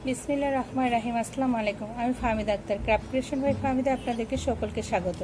বিসমিল্লাহ রহমান রাহিম। আসসালামু আলাইকুম। আমি Fahmida Akter, craft creation by Fahmida আপনাদেরকে সকলকে স্বাগত।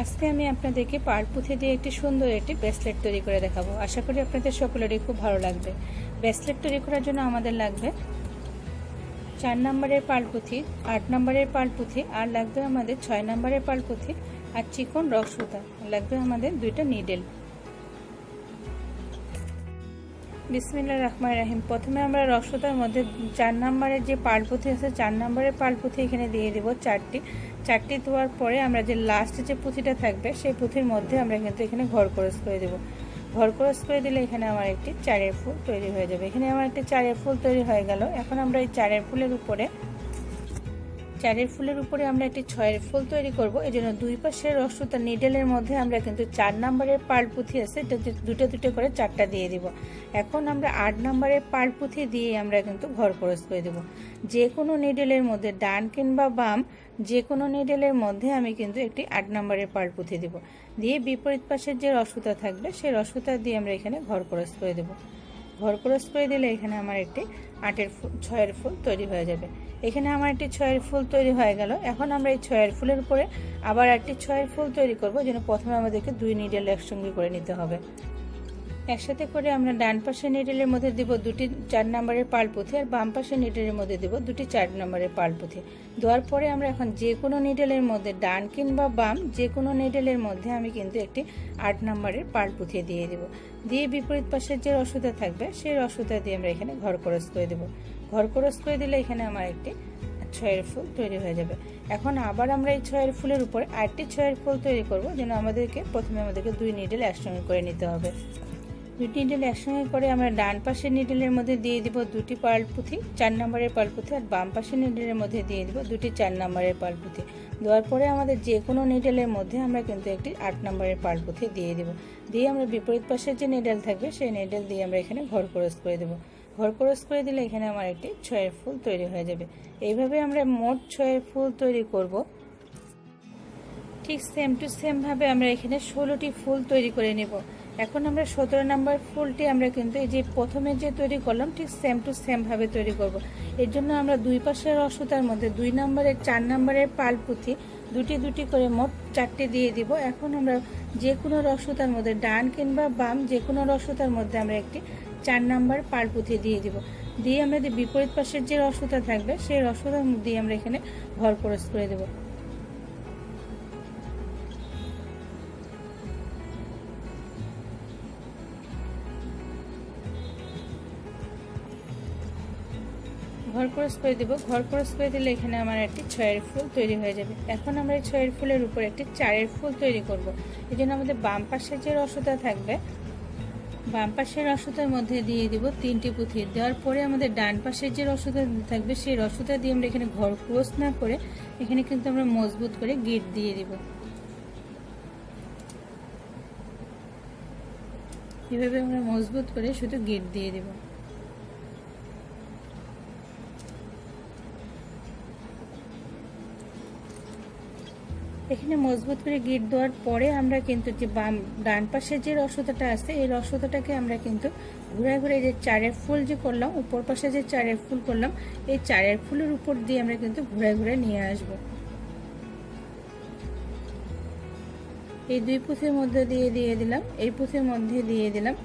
আজকে আমি আপনাদেরকে পাড় পুঁথি দিয়ে একটি সুন্দর একটি ব্রেসলেট তৈরি করে দেখাবো। আশা করি আপনাদের সকলেরই খুব ভালো লাগবে। ব্রেসলেট তৈরি করার জন্য আমাদের লাগবে 4 নম্বরের পাড় পুঁথি, 8 নম্বরের পাড় পুঁথি, আর লাগবে আমাদের 6 নম্বরের পাড় পুঁথি, আর চিকন রক সুতা লাগবে আমাদের 2টা নিডেল। বিসমিল্লাহির রহমানির রহিম। প্রথমে আমরা রসুতার মধ্যে 4 নম্বরের যে পাড় পুঁথি আছে, 4 নম্বরের পাড় পুঁথি এখানে দিয়ে দেব চারটি দেওয়ার পরে আমরা যে লাস্ট যে পুঁথিটা থাকবে সেই পুঁথির মধ্যে আমরা কিন্তু এখানে ঘর ক্রস করে দেব। ঘর ক্রস করে দিলে এখানে আমার একটি চারের ফুল তৈরি হয়ে যাবে। এখানে আমার একটি চারের ফুল তৈরি হয়ে গেল। এখন আমরা এই চারের ফুলের উপরে আমরা একটি 6 ফুল তৈরি করব। এই জন্য দুই পাশের রসুতা নিডেলের মধ্যে আমরা কিন্তু 4 নম্বরের পাড় পুঁথি আছে, এটা দুটো করে 4টা দিয়ে দিব। এখন আমরা 8 নম্বরের পাড় পুঁথি দিয়ে আমরা কিন্তু ঘর ক্রস করে দেব। যে কোনো নিডেলের মধ্যে, ডান কিংবা বাম, যে কোনো নিডেলের মধ্যে আমি কিন্তু একটি 8 নম্বরের পাড় পুঁথি দেব। দিয়ে বিপরীত পাশের যে রসুতা থাকবে সেই রসুতা দিয়ে আমরা এখানে ঘর ক্রস করে দেব। ঘর ক্রস করে দিলে এখানে আমার একটি 6 ফুল তৈরি হয়ে যাবে। এখানে আমার একটি 6 ফুল তৈরি হয়ে গেল। এখন আমরা এই 6 ফুলের উপরে আবার একটি 6 ফুল তৈরি করব। যেন প্রথমে আমাদেরকে 2 নিডেল একসঙ্গে করে নিতে হবে। একসাথে করে আমরা ডান পাশের নিডেলের মধ্যে দিব 2টি 4 নম্বরের পাড় পুঁথি, আর বাম পাশের নিডেলের মধ্যে দিব 2টি 4 নম্বরের পাড় পুঁথি। দেওয়ার পরে আমরা এখন যে কোনো নিডেলের মধ্যে, ডান কিংবা বাম, যে কোনো নিডেলের মধ্যে আমি কিন্তু একটি 8 নম্বরের পাড় পুঁথি দিয়ে দেব। দিয়ে বিপরীত পাশের যে রসুতা থাকবে সেই রসুতা দিয়ে আমরা এখানে ঘর ক্রস করে দেব। ঘর ক্রস করে দিলে এখানে আমার একটি 6 ফুল তৈরি হয়ে যাবে। এখন আবার আমরা এই 6 ফুলের উপরে আরেকটি 6 ফুল তৈরি করব। যেন প্রথমে আমাদেরকে 2 নিডেল একসঙ্গে করে নিতে হবে। 2 নিডেল একসঙ্গে করে আমরা ডান পাশের নিডেলের মধ্যে দিয়ে দিব 2টি পাড় পুঁথি, 4 নম্বরের পাড় পুঁথি, আর বাম পাশের নিডেলের মধ্যে দিয়ে দিব 2টি 4 নম্বরের পাড় পুঁথি। দেওয়ার পরে আমাদের যে কোনো নিডেলের মধ্যে আমরা কিন্তু একটি 8 নম্বরের পাড় পুঁথি দিয়ে দেব। দিয়ে আমরা বিপরীত পাশের যে নিডেল থাকবে সেই নিডেল দিয়ে আমরা এখানে ঘর ক্রস করে দেব। ঘর ক্রস করে দিলে এখানে আমার একটি 6 ফুল তৈরি হয়ে যাবে। এইভাবে আমরা মোট 6 ফুল তৈরি করব। ঠিক সেম টু সেম ভাবে আমরা এখানে 16টি ফুল তৈরি করে নেব। এখন আমরা 17 নম্বর ফুলটি আমরা কিন্তু এই যে প্রথমে যে তৈরি করলাম ঠিক সেম টু সেম ভাবে তৈরি করব। এর জন্য আমরা দুই পাশের রসুতার মধ্যে 2 নম্বরের 4 নম্বরের পাড় পুঁথি দুটি করে মোট 4টি দিয়ে দিব। এখন আমরা যে কোনো রসুতার মধ্যে, ডান কিংবা বাম, যে কোনো রসুতার মধ্যে আমরা একটি 4 নম্বর পাড় পুঁথি দিয়ে দিব। দিয়ে আমরা বিপরীত পাশের যে রসুতা থাকবে সেই রসুতার দিয়ে আমরা এখানে ঘর ক্রস করে দেব। ঘর ক্রস করে দেব। ঘর ক্রস করে দিলে এখানে আমার একটি 6 ফুল তৈরি হয়ে যাবে। এখন আমরা এই 6 ফুলের উপর একটি 4 ফুল তৈরি করব। এই জন্য আমাদের বাম পাশের যে রসুতা থাকবে, বাম পাশের রসুতার মধ্যে দিয়ে দিব 3টি পুঁথি। দেওয়ার পরে আমাদের ডান পাশের যে রসুতা থাকবে সেই রসুতা দিয়ে আমরা এখানে ঘর ক্রস না করে এখানে কিন্তু আমরা মজবুত করে গিট দিয়ে দিব। এভাবে আমরা মজবুত করে শুধু গিট দিয়ে দিব। এখানে মজবুত করে গিট দেওয়ার পরে আমরা কিন্তু যে ডান পাশের যে রসুতাটা আছে এই রসুতাটাকে আমরা কিন্তু ঘুরে যে 4 ফুল যে করলাম, উপর পাশে যে 4 ফুল করলাম, এই 4 ফুলের উপর দিয়ে আমরা কিন্তু ঘুরে নিয়ে আসব। এই 2 পুঁথির মধ্যে দিয়ে দিলাম, এই পুঁথির মধ্যে দিয়ে দিলাম।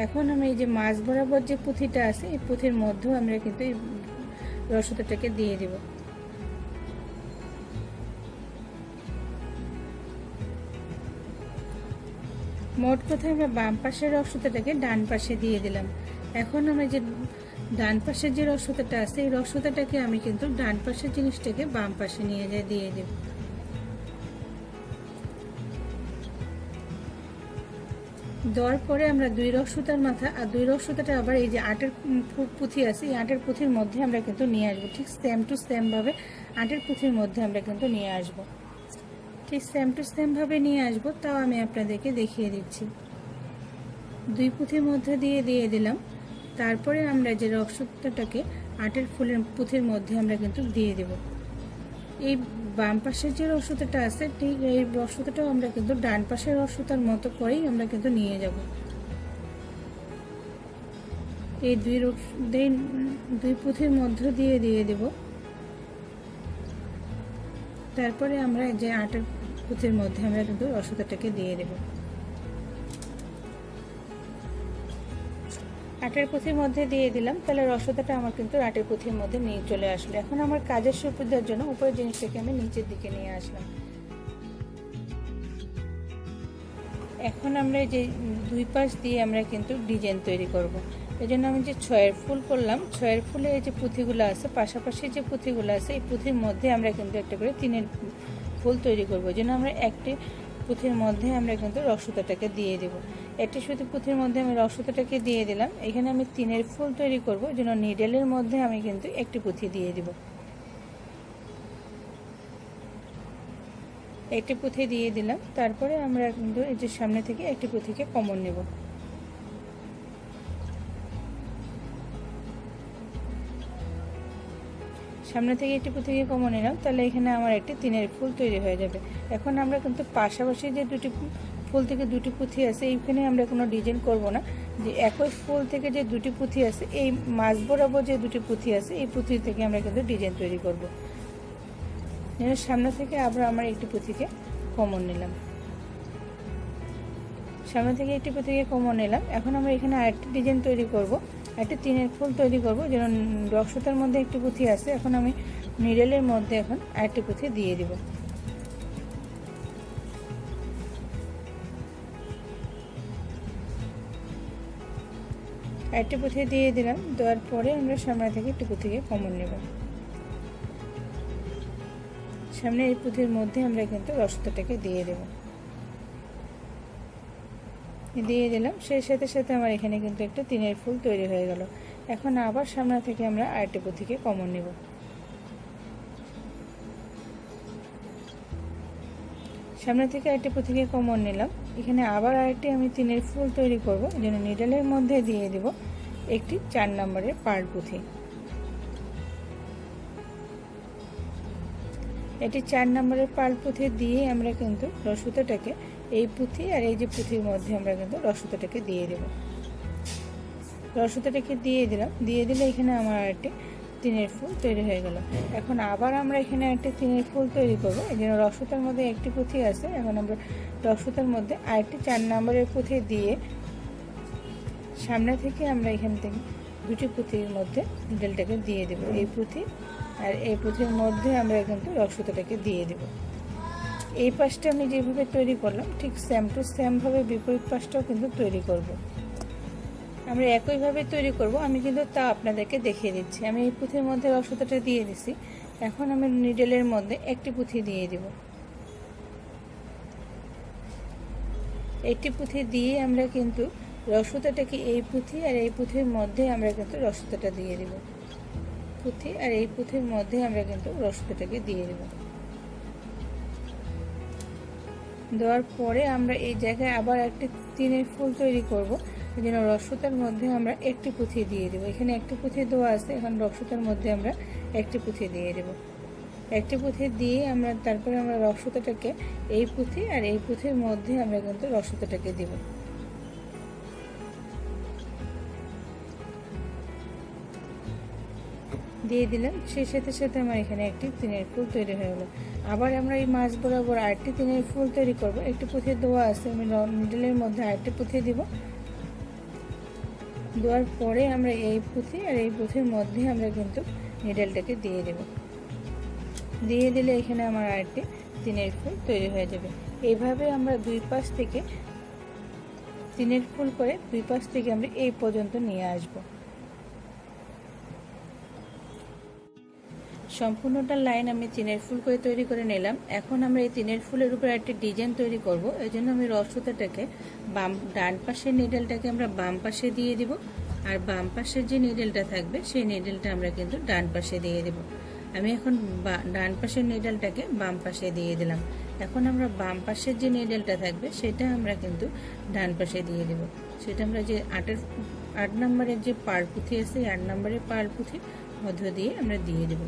এখন আমি এই যে মাঝ বরাবর যে পুঁথিটা আছে এই পুঁথির মধ্যেও আমরা কিন্তু এই রসুতাটাকে দিয়ে দিব। মোট কথা আমরা বাম পাশের রসুতাটাকে ডান পাশে দিয়ে দিলাম। এখন আমরা যে ডান পাশের যে রসুতাটা আছে এই রসুতাটাকে আমি কিন্তু ডান পাশের জিনিসটাকে বাম পাশে নিয়ে দিয়ে দেব। দেওয়ার পরে আমরা 2 রসুতার মাথা আর 2 রসুতাটা আবার এই যে 8 পুঁথি আছে এই 8 পুঁথির মধ্যে আমরা কিন্তু নিয়ে আসবো। ঠিক সেম টু সেম ভাবে 8 পুঁথির মধ্যে আমরা কিন্তু নিয়ে আসবো। ঠিক সেম টু সেম ভাবে নিয়ে আসবো, তাও আমি আপনাদেরকে দেখিয়ে দিচ্ছি। 2 পুঁথির মধ্যে দিয়ে দিলাম। তারপরে আমরা যে রসুতাটাকে 8 ফুলের পুঁথির মধ্যে আমরা কিন্তু দিয়ে দেব। এই বাম পাশের যে রসুতাটা আছে ঠিক এই রসুতাটাও আমরা কিন্তু ডান পাশের রসুতার মতো করেই আমরা কিন্তু নিয়ে যাব। এই দুই পুঁথির মধ্য দিয়ে দেব। তারপরে আমরা যে 8 পুঁথির মধ্যে আমরা কিন্তু রসুতাটাকে দিয়ে দেব। 8 পুঁথির মধ্যে দিয়ে দিলাম, তাহলে রসুতাটা আমার কিন্তু 8 পুঁথির মধ্যে নিয়ে চলে আসলো। এখন আমার কাজের সুবিধার জন্য উপরের জিনিসটাকে আমি নিচের দিকে নিয়ে আসলাম। এখন আমরা যে দুই পাশ দিয়ে আমরা কিন্তু ডিজাইন তৈরি করব। এই জন্য আমি যে 6 ফুল করলাম, 6 ফুলে এই যে পুঁথিগুলো আছে, পাশাপাশি যে পুঁথিগুলো আছে, এই পুঁথির মধ্যে আমরা কিন্তু একটা করে 3 ফুল তৈরি করব। এই জন্য আমরা একটি পুঁথির মধ্যে আমরা কিন্তু রসুতাটাকে দিয়ে দেব। একটি শুধু পুঁথির মধ্যে আমি রসুতাটাকে দিয়ে দিলাম। এখানে আমি 3 ফুল তৈরি করব, এই জন্য নিডেলের মধ্যে আমি কিন্তু একটি পুঁথি দিয়ে দেব। একটি পুঁথি দিয়ে দিলাম। তারপরে আমরা কিন্তু এই যে সামনে থেকে একটি পুঁথিকে কমন নেব। সামনে থেকে একটি পুঁথিকে কমন নিলাম, তাহলে এখানে আমার একটি 3 ফুল তৈরি হয়ে যাবে। এখন আমরা কিন্তু পাশাপাশি যে দুটি ফুল থেকে দুটি পুঁথি আছে, এইখানে আমরা কোনো ডিজাইন করব না। যে একই ফুল থেকে যে দুটি পুঁথি আছে, এই মাঝ বরাবর যে দুটি পুঁথি আছে, এই পুঁথি থেকে আমরা কিন্তু ডিজাইন তৈরি করব। সামনে থেকে আবার আমরা একটি পুঁথিকে কমন নিলাম। সামনে থেকে একটি পুঁথিকে কমন নিলাম। এখন আমরা এখানে আরেকটি ডিজাইন তৈরি করব, একটা 3 ফুল তৈরি করব। যেন রসুতার মধ্যে একটি পুঁথি আছে, এখন আমি নিডেলের মধ্যে এখন আরেকটি পুঁথি দিয়ে দিব। আরেকটি পুঁথি দিয়ে দিলাম। দেওয়ার পরে আমরা সামনে থেকে একটি পুঁথিকে কমন নেব। সামনে এই পুঁথির মধ্যে আমরা কিন্তু রসুতাটাকে দিয়ে দেব। দিয়ে দিলাম, সেই সাথে সাথে আমার এখানে কিন্তু একটা 3 ফুল তৈরি হয়ে গেল। এখন আবার সামনে থেকে আমরা আরেকটি পুঁথিকে কমন নেব। সামনে থেকে আরেকটি পুঁথিকে কমন নিলাম। এখানে আবার আরেকটি আমি 3 ফুল তৈরি করব, এই জন্য নিডেলের মধ্যে দিয়ে দেব একটি 4 নম্বরের পার্ল পুঁথি। এটি 4 নম্বরের পার্ল পুঁথি দিয়ে আমরা কিন্তু রসুতাটাকে এই পুঁথি আর এই যে পুঁথির মধ্যে আমরা কিন্তু রসুতাটাকে দিয়ে দেব। রসুতাটাকে দিয়ে দিলাম। দিয়ে দিলে এখানে আমার আরেকটি 3 ফুল তৈরি হয়ে গেল। এখন আবার আমরা এখানে একটি 3 ফুল তৈরি করব। এই জন্য রসুতার মধ্যে একটি পুঁথি আছে, এখন আমরা রসুতার মধ্যে আরেকটি 4 নম্বরের পুঁথি দিয়ে সামনে থেকে আমরা এখান থেকে দুটি পুঁথির মধ্যে নিডেলটাকে দিয়ে দেব। এই পুঁথি আর এই পুঁথির মধ্যে আমরা কিন্তু রসুতাটাকে দিয়ে দেব। এই পাশটা আমি যেভাবে তৈরি করলাম, ঠিক সেম টু সেম ভাবে বিপরীত পাশটাও কিন্তু তৈরি করব। আমরা একইভাবে তৈরি করব, আমি কিন্তু তা আপনাদেরকে দেখিয়ে দিচ্ছি। আমি এই পুঁথির মধ্যে রসুতাটা দিয়ে দিছি। এখন আমি নিডেলের মধ্যে একটি পুঁথি দিয়ে দেব। একটি পুঁথি দিয়ে আমরা কিন্তু রসুতাটাকে এই পুঁথি আর এই পুঁথির মধ্যে আমরা কিন্তু রসুতাটা দিয়ে দেব। পুঁথি আর এই পুঁথির মধ্যে আমরা কিন্তু রসুতাটাকে দিয়ে দেব। দেওয়ার পরে আমরা এই জায়গায় আবার একটি 3 ফুল তৈরি করব। এই জন্য রসুতার মধ্যে আমরা একটি পুঁথি দিয়ে দেব। এখানে একটি পুঁথি দেওয়া আছে, এখন রসুতার মধ্যে আমরা একটি পুঁথি দিয়ে দেব। একটি পুঁথি দিয়ে আমরা তারপরে আমরা রসুতাটাকে এই পুঁথি আর এই পুঁথির মধ্যে আমরা কিন্তু রসুতাটাকে দেব। দিয়ে দিলাম, সেই সাথে সাথে আমার এখানে একটি 3 ফুল তৈরি হয়ে গেল। আবার আমরা এই মাঝ বরাবর আরেকটি 3 ফুল তৈরি করব। একটি পুঁথি দেওয়া আছে, আমি নিডেলের মধ্যে আরেকটি পুঁথি দিব। দেওয়ার পরে আমরা এই পুঁথি আর এই পুঁথির মধ্যে আমরা কিন্তু নিডেলটাকে দিয়ে দেব। দিয়ে দিলে এখানে আমার আরেকটি 3 ফুল তৈরি হয়ে যাবে। এইভাবে আমরা দুই পাশ থেকে 3 ফুল করে দুই পাশ থেকে আমরা এই পর্যন্ত নিয়ে আসব। সম্পূর্ণটা লাইন আমি 3 ফুল করে তৈরি করে নিলাম। এখন আমরা এই 3 ফুলের উপরে একটা ডিজাইন তৈরি করব। এই জন্য আমি রসুতাটাকে ডান পাশের নিডেলটাকে আমরা বাম পাশে দিয়ে দিব, আর বাম পাশের যে নিডেলটা থাকবে সেই নিডেলটা আমরা কিন্তু ডান পাশে দিয়ে দেব। আমি এখন ডান পাশের নিডেলটাকে বাম পাশে দিয়ে দিলাম। এখন আমরা বাম পাশের যে নিডেলটা থাকবে সেটা আমরা কিন্তু ডান পাশে দিয়ে দেব। সেটা আমরা যে 8 নম্বরের যে পার্ল পুঁথি আছে, 8 নম্বরের পার্ল পুঁথির মধ্য দিয়ে আমরা দিয়ে দেব।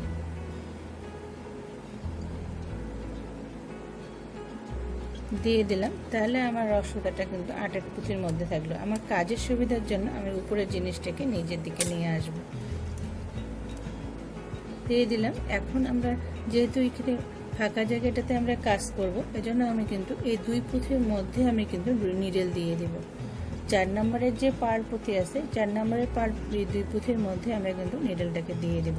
দিয়ে দিলাম, তাহলে আমার রসুতাটা কিন্তু 8 পুঁথির মধ্যে থাকলো। আমার কাজের সুবিধার জন্য আমি উপরের জিনিসটাকে নিচের দিকে নিয়ে আসব। দিয়ে দিলাম। এখন আমরা যেহেতু এখানে ফাঁকা জায়গাটাতে আমরা কাজ করব, এজন্য আমি কিন্তু এই 2 পুঁথির মধ্যে আমি কিন্তু নিডেল দিয়ে দেব। 4 নম্বরের যে পাড় পুঁথি আছে, 4 নম্বরের পাড় 2 পুঁথির মধ্যে আমরা কিন্তু নিডেলটাকে দিয়ে দেব।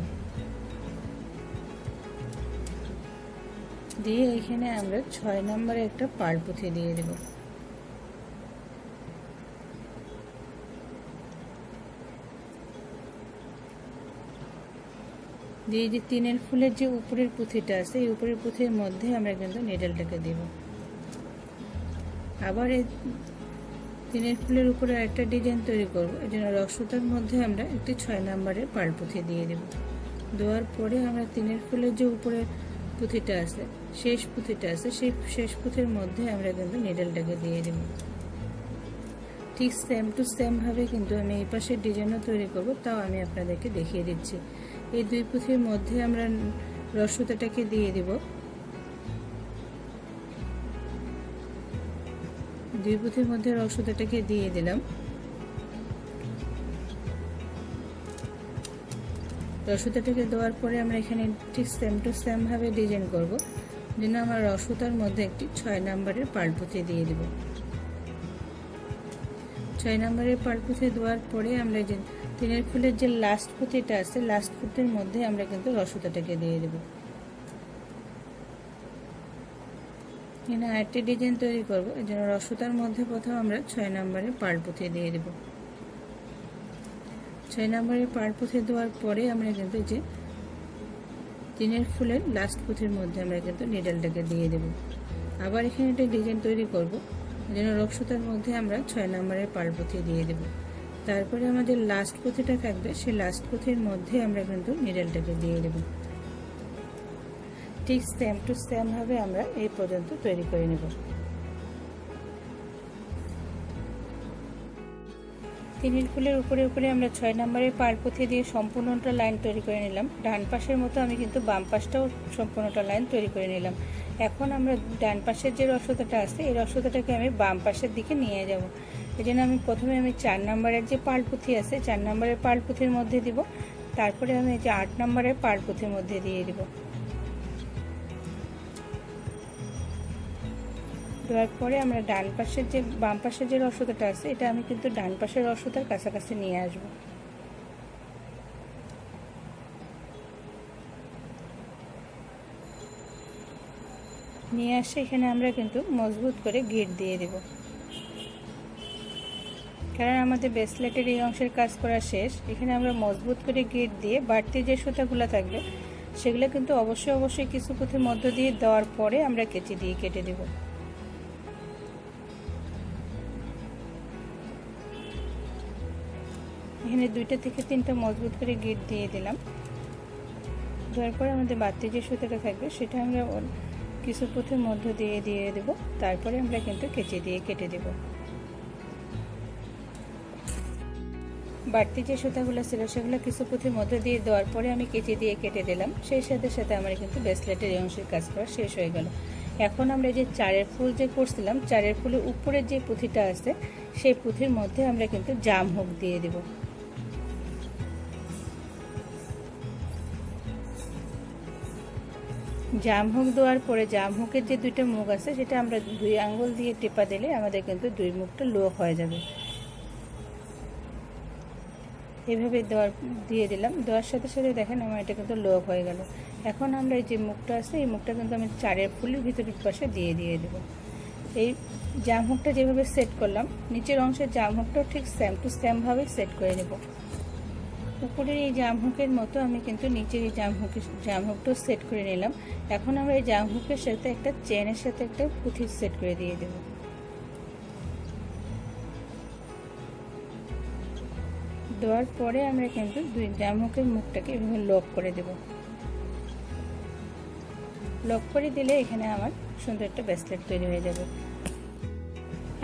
দিয়ে এখানে আমরা 6 নম্বরে একটা পাড় পুঁথি দিয়ে দেব। দিয়ে যে 3 ফুলের যে উপরের পুঁথিটা আছে, এই উপরের পুঁথির মধ্যে আমরা কিন্তু নিডেলটাকে দেব। আবার এই 3 ফুলের উপরে একটা ডিজাইন তৈরি করব, এই জন্য রসুতার মধ্যে আমরা একটি 6 নম্বরের পাড় পুঁথি দিয়ে দেব। দেওয়ার পরে আমরা 3 ফুলের যে উপরে পুঁথিটা আছে, শেষ পুঁথিটা আছে, সেই শেষ পুঁথির মধ্যে আমরা কিন্তু নিডেলটাকে দিয়ে দেব। ঠিক সেম টু সেম ভাবে কিন্তু আমি এই পাশের ডিজাইনও তৈরি করব, তাও আমি আপনাদেরকে দেখিয়ে দিচ্ছি। এই 2 পুঁথির মধ্যে আমরা রসুতাটাকে দিয়ে দেব। 2 পুঁথির মধ্যে রসুতাটাকে দিয়ে দিলাম। রসুতাটাকে দেওয়ার পরে আমরা এখানে ঠিক সেম টু সেম ভাবে ডিজাইন করব, যেন আমরা রসুতার মধ্যে একটি 6 নম্বরের পাড় পুঁথি দিয়ে দেব। 6 নম্বরের পাড় পুঁথি দেওয়ার পরে আমরা যে 3 ফুলের যে লাস্ট পুঁথিটা আছে, লাস্ট পুঁথির মধ্যে আমরা কিন্তু রসুতাটাকে দিয়ে দেব। এখানে আরেকটি ডিজাইন তৈরি করব, এই জন্য রসুতার মধ্যে প্রথম আমরা 6 নম্বরের পাড় পুঁথি দিয়ে দেব। 6 নম্বরের পাড় পুঁথি দেওয়ার পরে আমরা কিন্তু যে 3 ফুলের লাস্ট পুঁথির মধ্যে আমরা কিন্তু নিডেলটাকে দিয়ে দেব। আবার এখানে একটা ডিজাইন তৈরি করব, যেন রসুতার মধ্যে আমরা 6 নম্বরের পাড় পুঁথি দিয়ে দেব। তারপরে আমাদের লাস্ট পুঁথিটা থাকবে, সেই লাস্ট পুঁথির মধ্যে আমরা কিন্তু নিডেলটাকে দিয়ে দেব। ঠিক সেম টু সেম ভাবে আমরা এই পর্যন্ত তৈরি করে নেব। 3 ফুলের উপরে উপরে আমরা 6 নম্বরের পাড় পুঁথি দিয়ে সম্পূর্ণটা লাইন তৈরি করে নিলাম। ডান পাশের মতো আমি কিন্তু বাম পাশটাও সম্পূর্ণটা লাইন তৈরি করে নিলাম। এখন আমরা ডান পাশের যে রসুতাটা আছে, এই রসুতাটাকে আমি বাম পাশের দিকে নিয়ে যাব। এই জন্য আমি প্রথমে 4 নম্বরের যে পাড় পুঁথি আছে, 4 নম্বরের পাড় পুঁথির মধ্যে দিব। তারপরে আমি এই যে 8 নম্বরের পাড় পুঁথির মধ্যে দিয়ে দিব। দেওয়ার পরে আমরা ডান পাশের যে বাম পাশের যে রসুতাটা আছে, এটা আমি কিন্তু ডান পাশের রসুতার কাছাকাছি নিয়ে আসব। নিয়ে আসে এখানে আমরা কিন্তু মজবুত করে গিট দিয়ে দেব, কারণ আমাদের ব্রেসলেটের এই অংশের কাজ করা শেষ। এখানে আমরা মজবুত করে গিট দিয়ে বাড়তি যে সুতাগুলো থাকবে সেগুলো কিন্তু অবশ্যই কিছু পুঁথির মধ্য দিয়ে দেওয়ার পরে আমরা কেচি দিয়ে কেটে দেব। এখানে 2টা থেকে 3টা মজবুত করে গিট দিয়ে দিলাম। দেওয়ার পরে আমাদের বাড়তি যে সুতাটা থাকবে সেটা আমরা কিছু পুঁথির মধ্য দিয়ে দেব। তারপরে আমরা কিন্তু কেচি দিয়ে কেটে দেব। বাড়তি যে সুতাগুলো ছিল সেগুলো কিছু পুঁথির মধ্যে দিয়ে দেওয়ার পরে আমি কেচি দিয়ে কেটে দিলাম। সেই সাথে সাথে আমার কিন্তু ব্রেসলেটের এই অংশের কাজ করা শেষ হয়ে গেল। এখন আমরা যে 4 ফুল যে করছিলাম, 4 ফুলের উপরে যে পুঁথিটা আছে, সেই পুঁথির মধ্যে আমরা কিন্তু জাম হুক দিয়ে দেব। জাম হুক দেওয়ার পরে জাম হুকের যে 2টা মুখ আছে, সেটা আমরা 2 আঙ্গুল দিয়ে টেপা দিলে আমাদের কিন্তু 2 মুখটা লক হয়ে যাবে। এইভাবে দিয়ে দিলাম। দেওয়ার সাথে সাথে দেখেন আমার এটা কিন্তু লক হয়ে গেল। এখন আমরা এই যে মুখটা আছে, এই মুখটা কিন্তু আমি 4 ফুলের ভিতরের পাশে দিয়ে দেব। এই জাম হুকটা যেভাবে সেট করলাম, নিচের অংশের জাম হুকটাও ঠিক সেম টু সেম ভাবে সেট করে নেব। উপরের এই জাম হুকের মতো আমি কিন্তু নিচের এই জাম হুকটাও সেট করে নিলাম। এখন আমরা এই জাম হুকের সাথে একটা চেনের সাথে একটা পুঁথি সেট করে দিয়ে দেব। দেওয়ার পরে আমরা কিন্তু 2 জাম হুকের মুখটাকে এভাবে লক করে দেব। লক করে দিলে এখানে আমার সুন্দর একটা ব্রেসলেট তৈরি হয়ে যাবে।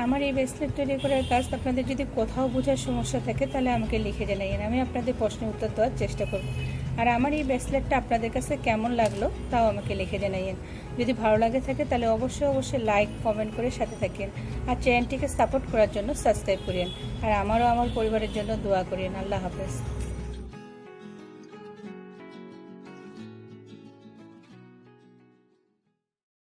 আমার এই ব্রেসলেট তৈরি করার কাজ আপনাদের যদি কোথাও বোঝার সমস্যা থাকে তাহলে আমাকে লিখে জানাইয়েন, আমি আপনাদের প্রশ্নের উত্তর দেওয়ার চেষ্টা করব। আর আমার এই ব্রেসলেটটা আপনাদের কাছে কেমন লাগলো তাও আমাকে লিখে জানাইয়েন। যদি ভালো লাগে থাকে তাহলে অবশ্যই লাইক কমেন্ট করে সাথে থাকেন, আর চ্যানেলটিকে সাপোর্ট করার জন্য সাবস্ক্রাইব করেন, আর আমারও আমার পরিবারের জন্য দোয়া করেন। আল্লাহ হাফেজ।